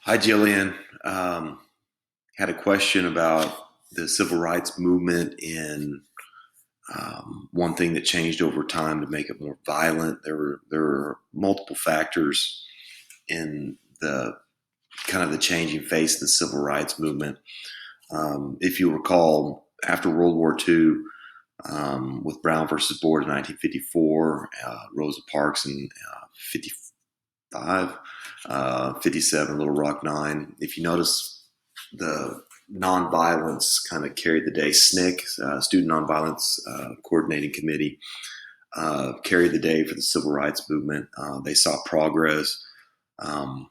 Hi, Jillian. Had a question about the civil rights movement and one thing that changed over time to make it more violent. There were multiple factors in the kind of the changing face of the civil rights movement. If you recall, after World War II, with Brown versus Board in 1954, Rosa Parks in 55, 57, Little Rock 9. If you notice, the nonviolence kind of carried the day. SNCC, Student Nonviolence Coordinating Committee, carried the day for the civil rights movement. They saw progress um,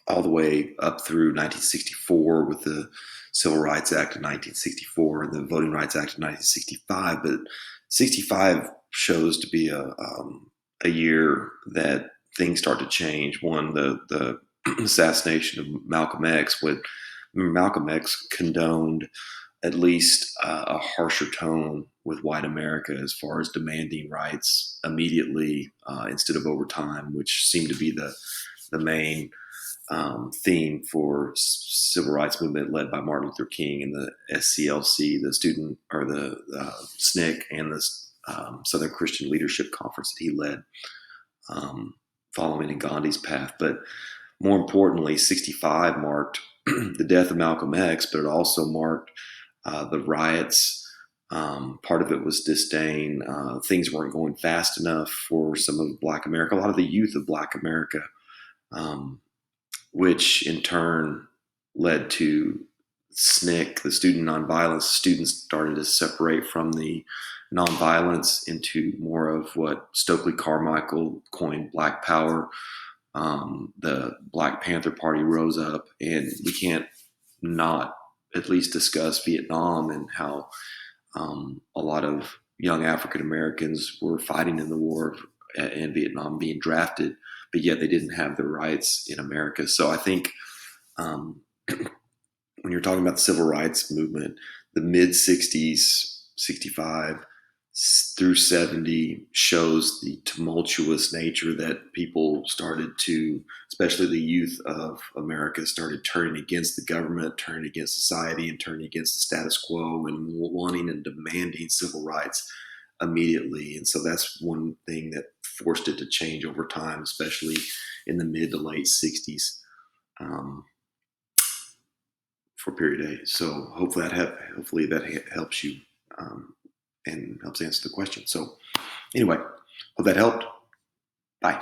all the way up through 1964 with the Civil Rights Act of 1964 and the Voting Rights Act of 1965. But 65 shows to be a year that things start to change. One, the assassination of Malcolm X. Malcolm X condoned at least a harsher tone with white America as far as demanding rights immediately instead of over time, which seemed to be the main theme for civil rights movement led by Martin Luther King and the SCLC, the student or the SNCC, and the Southern Christian Leadership Conference that he led, following in Gandhi's path. But more importantly, 65 marked the death of Malcolm X, but it also marked the riots. Part of it was disdain. Things weren't going fast enough for some of Black America, a lot of the youth of Black America, which in turn led to SNCC, the student nonviolence. Students started to separate from the nonviolence into more of what Stokely Carmichael coined Black Power. The Black Panther Party rose up, and we can't not at least discuss Vietnam and how a lot of young African Americans were fighting in the war in Vietnam, being drafted, but yet they didn't have the rights in America. So I think um, when you're talking about the civil rights movement, the mid 60s, 65 through 70 shows the tumultuous nature that people started to, especially the youth of America, started turning against the government, turning against society, and turning against the status quo and wanting and demanding civil rights immediately. And so that's one thing that forced it to change over time, especially in the mid to late 60s. Um, for a period of days. So hopefully that helps you and helps answer the question. So anyway, hope that helped. Bye.